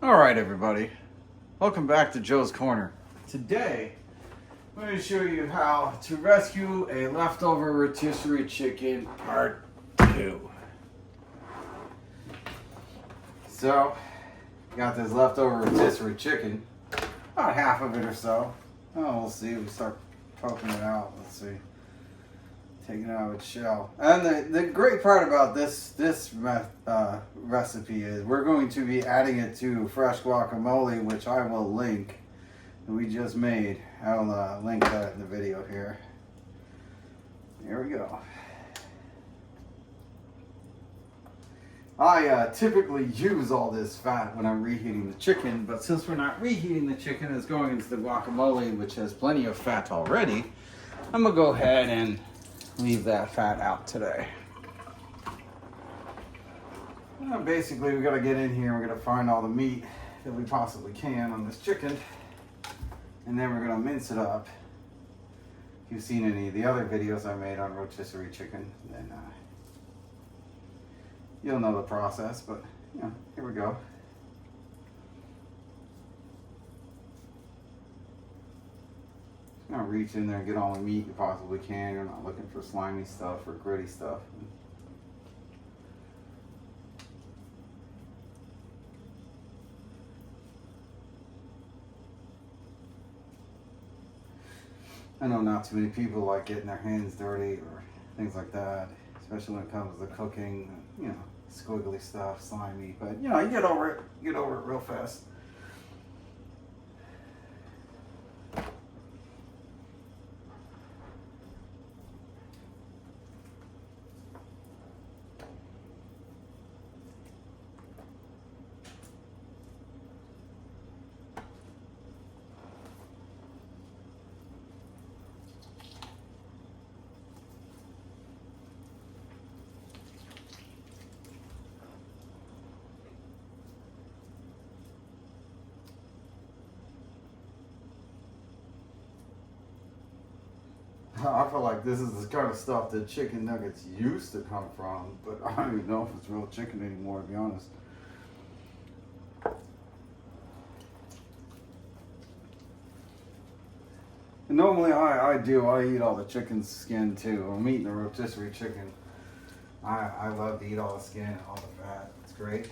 All right, everybody. Welcome back to Joe's Corner. Today, I'm going to show you how to rescue a leftover rotisserie chicken part 2. So, got this leftover rotisserie chicken, about half of it or so. Oh, we'll see. We start poking it out. Let's see. Taking it out of its shell. And the great part about this recipe is we're going to be adding it to fresh guacamole, which I will link. We just made. I'll link that in the video here. Here we go. I typically use all this fat when I'm reheating the chicken, but since we're not reheating the chicken, it's going into the guacamole, which has plenty of fat already. I'm gonna go ahead and leave that fat out today. Basically, we got to get in here. We're going to find all the meat that we possibly can on this chicken, and then we're going to mince it up. If you've seen any of the other videos I made on rotisserie chicken, then you'll know the process. But yeah, here we go. Now reach in there and get all the meat you possibly can. You're not looking for slimy stuff or gritty stuff. I know not too many people like getting their hands dirty or things like that, especially when it comes to cooking, you know, squiggly stuff, slimy, but you know, you get over it real fast. I feel like this is the kind of stuff that chicken nuggets used to come from, but I don't even know if it's real chicken anymore, to be honest. And normally I eat all the chicken skin too. I'm eating the rotisserie chicken. I love to eat all the skin, all the fat. It's great.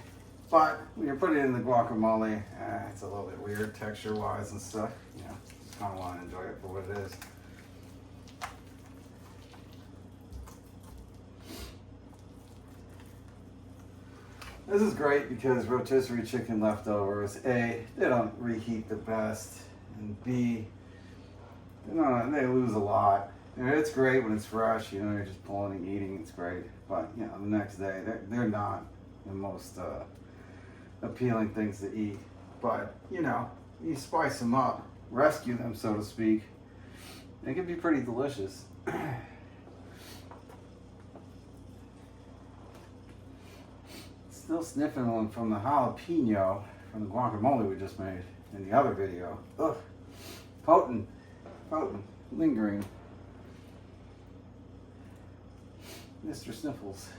But when you're putting it in the guacamole, it's a little bit weird texture-wise and stuff. You know, just kind of want to enjoy it for what it is. This is great because rotisserie chicken leftovers, A, they don't reheat the best, and B, they lose a lot. You know, it's great when it's fresh, you know, you're just pulling and eating, it's great. But, you know, the next day, they're not the most appealing things to eat. But, you know, you spice them up, rescue them, so to speak. They can be pretty delicious. Still sniffing one from the jalapeno from the guacamole we just made in the other video. Ugh, potent, lingering. Mr. Sniffles.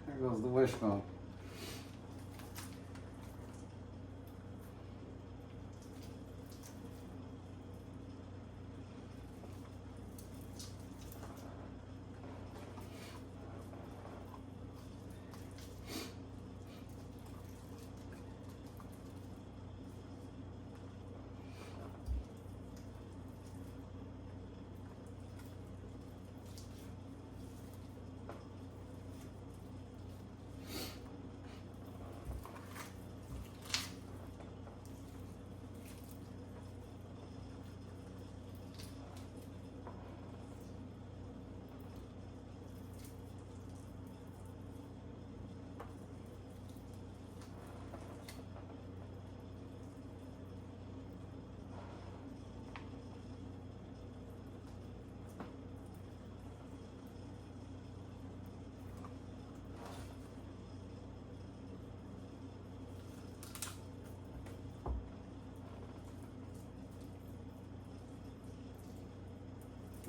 There goes the wishbone.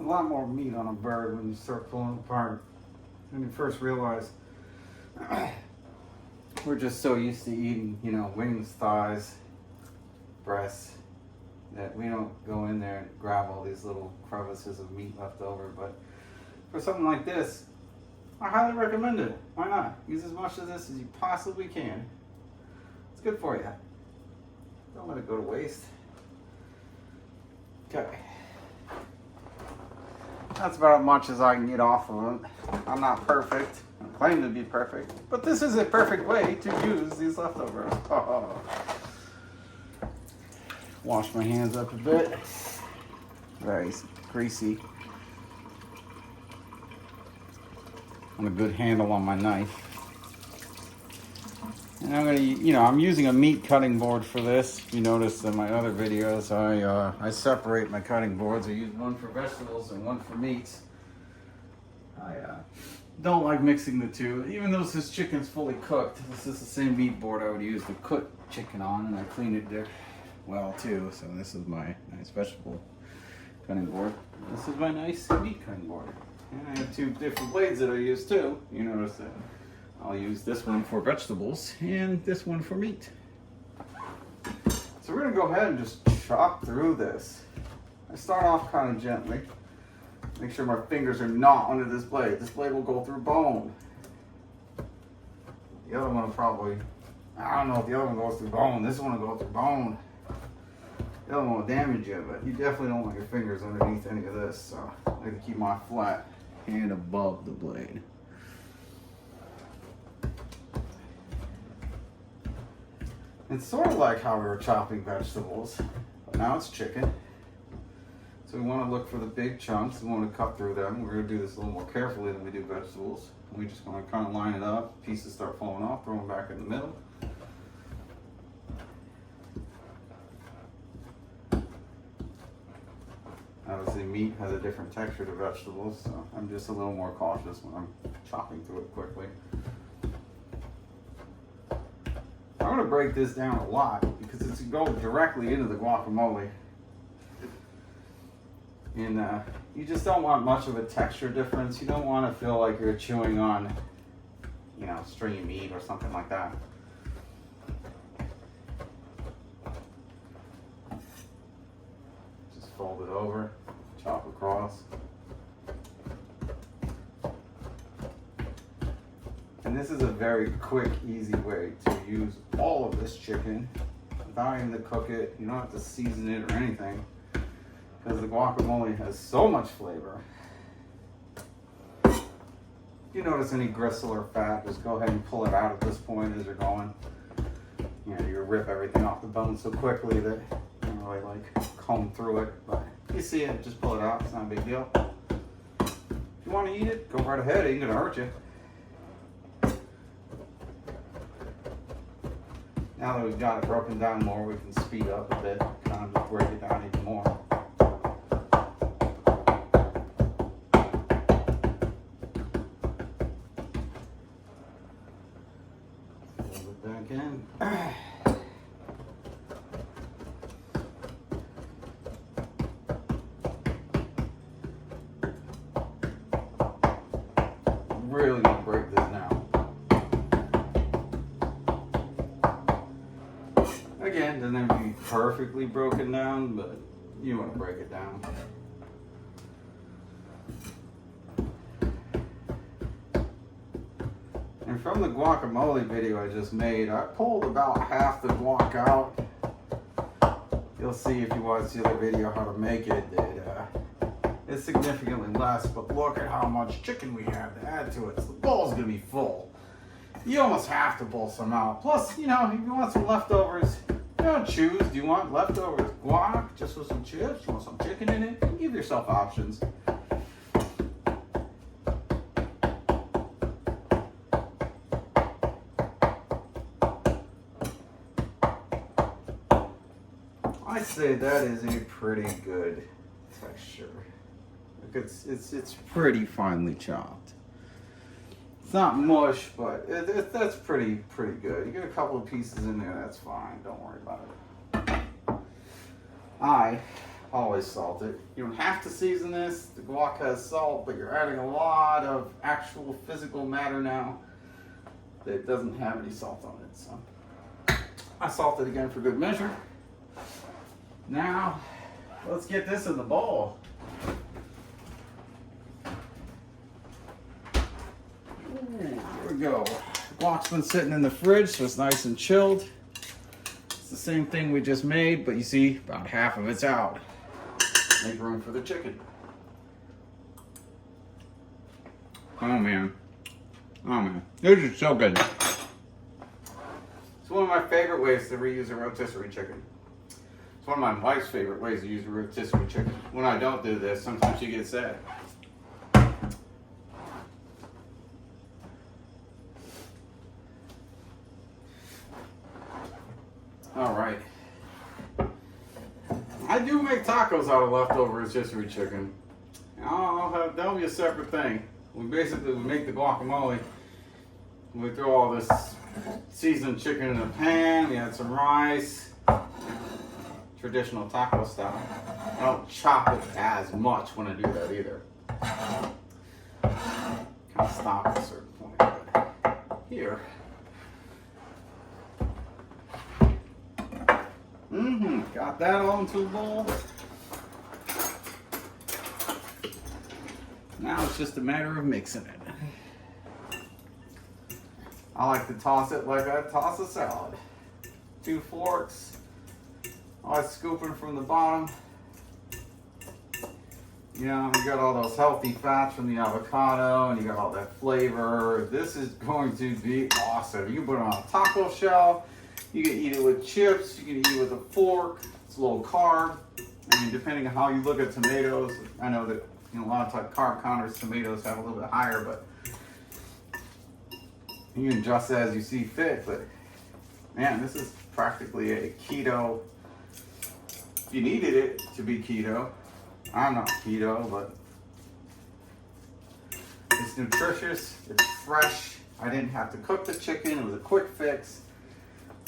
a lot more meat on a bird when you start pulling it apart. When you first realize we're just so used to eating, you know, wings, thighs, breasts, that we don't go in there and grab all these little crevices of meat left over. But for something like this, I highly recommend it. Why not? Use as much of this as you possibly can. It's good for you. Don't let it go to waste. Okay. That's about as much as I can get off of it. I'm not perfect. I claim to be perfect. But this is a perfect way to use these leftovers. Oh. Wash my hands up a bit. Very greasy. And a good handle on my knife. And I'm gonna, I'm using a meat cutting board for this. If you notice in my other videos, I separate my cutting boards. I use one for vegetables and one for meats. I don't like mixing the two. Even though this chicken's fully cooked, this is the same meat board I would use to cook chicken on, and I clean it there well too. So this is my nice vegetable cutting board. This is my nice meat cutting board. And I have two different blades that I use too. You notice that I'll use this one for vegetables and this one for meat. So we're gonna go ahead and just chop through this. I start off kind of gently. Make sure my fingers are not under this blade. This blade will go through bone. The other one will probably, I don't know if the other one goes through bone. This one will go through bone. The other one will damage you, but you definitely don't want your fingers underneath any of this. So I like to keep my flat hand above the blade. It's sort of like how we were chopping vegetables, but now it's chicken. So we want to look for the big chunks. We want to cut through them. We're going to do this a little more carefully than we do vegetables. We're just going to kind of line it up. Pieces start falling off, throw them back in the middle. Obviously meat has a different texture to vegetables, so I'm just a little more cautious when I'm chopping through it quickly. I'm going to break this down a lot because it's going to go directly into the guacamole. And you just don't want much of a texture difference. You don't want to feel like you're chewing on, stringy meat or something like that. Just fold it over, chop across. And this is a very quick, easy way to use all of this chicken without having to cook it. You don't have to season it or anything, because the guacamole has so much flavor. If you notice any gristle or fat, just go ahead and pull it out at this point as you're going. You rip everything off the bone so quickly that you don't really comb through it. But you see it, just pull it out. It's not a big deal. If you want to eat it, go right ahead. It ain't gonna hurt you. Now that we've got it broken down more, we can speed up a bit, kind of just break it down even more. Fold it back in. Really gonna break this down. Again, doesn't have to be perfectly broken down, but you want to break it down. And from the guacamole video I just made, I pulled about half the guac out. You'll see if you watch the other video how to make it that it's significantly less, but look at how much chicken we have to add to it. So the bowl's gonna be full. You almost have to pull some out. Plus, if you want some leftovers, choose. Do you want leftovers guac just with some chips? You want some chicken in it? You give yourself options. I'd say that is a pretty good texture. It's pretty finely chopped. It's not mush, but that's pretty good. You get a couple of pieces in there, that's fine. Don't worry about it. I always salt it. You don't have to season this. The guac has salt, but you're adding a lot of actual physical matter now that doesn't have any salt on it. So I salt it again for good measure. Now, let's get this in the bowl. Here we go. The guac's been sitting in the fridge, so it's nice and chilled. It's the same thing we just made, but you see, about half of it's out. Make room for the chicken. Oh man. Oh man. This is so good. It's one of my favorite ways to reuse a rotisserie chicken. It's one of my wife's favorite ways to use a rotisserie chicken. When I don't do this, sometimes she gets sad. All right. I do make tacos out of leftover rotisserie chicken. That'll be a separate thing. We make the guacamole. We throw all this seasoned chicken in a pan. We add some rice. Traditional taco style. I don't chop it as much when I do that either. Kind of stop at a certain point. But here. Got that all into the bowl. Now it's just a matter of mixing it. I like to toss it like I toss a salad. 2 forks. Always scooping from the bottom. You know, you got all those healthy fats from the avocado, and you got all that flavor. This is going to be awesome. You can put it on a taco shell. You can eat it with chips. You can eat it with a fork. It's low carb. I mean, depending on how you look at tomatoes. I know that a lot of carb counters, tomatoes have a little bit higher, but you can adjust as you see fit. But man, this is practically a keto. You needed it to be keto. I'm not keto, but it's nutritious, it's fresh. I didn't have to cook the chicken, it was a quick fix.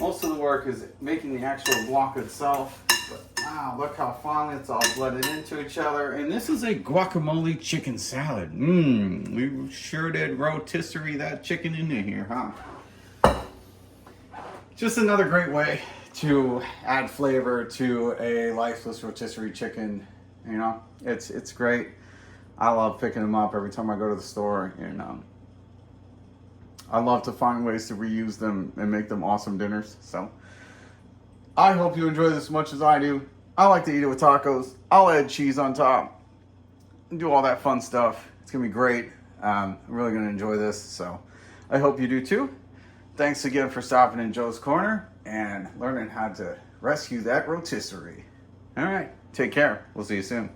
Most of the work is making the actual guac itself. But wow, look how finely it's all blended into each other. And this is a guacamole chicken salad. We sure did rotisserie that chicken into here, huh? Just another great way to add flavor to a lifeless rotisserie chicken. You know, it's great. I love picking them up every time I go to the store, and I love to find ways to reuse them and make them awesome dinners. So I hope you enjoy this as much as I do. I like to eat it with tacos. I'll add cheese on top and do all that fun stuff. It's gonna be great. I'm really gonna enjoy this, so I hope you do too. Thanks again for stopping in Joe's Corner and learning how to rescue that rotisserie. All right, take care. We'll see you soon.